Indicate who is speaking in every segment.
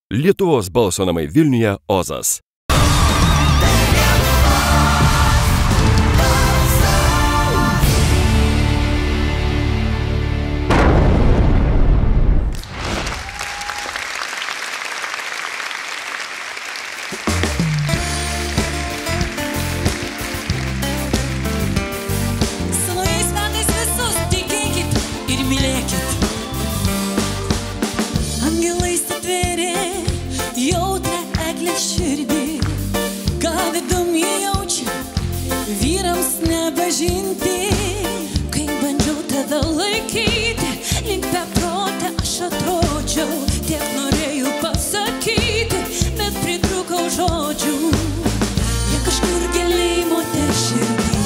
Speaker 1: Lietuvos balso namai Vilniuje Ozas.
Speaker 2: Širdį, ką vidum jį jaučia, vyrams nepažinti. Kai bandžiau tave laikyti, link beprotę aš atrodžiau, tiek norėjau pasakyti, bet pritrūkau žodžių. Jie kažkur giliai moters širdį.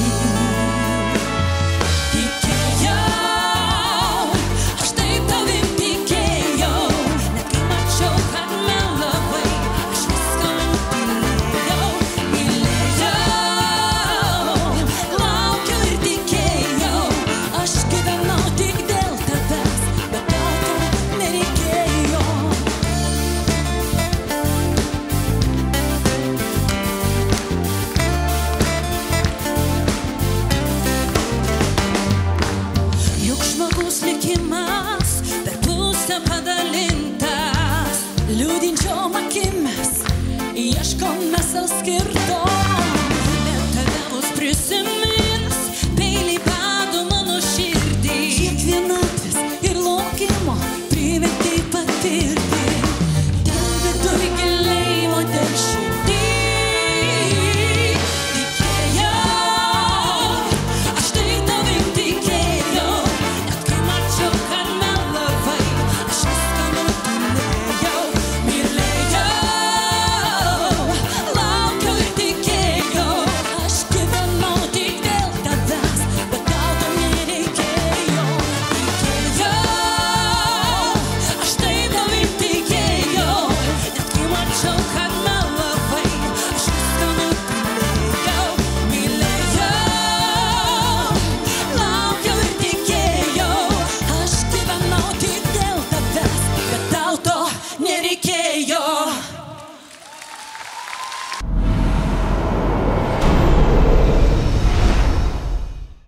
Speaker 2: Tikėjau, aš taip tavim tikėjau, net kai mačiau, kad melavai. Padalintas, liūdinčiom akimis, ieškome sau skirtos.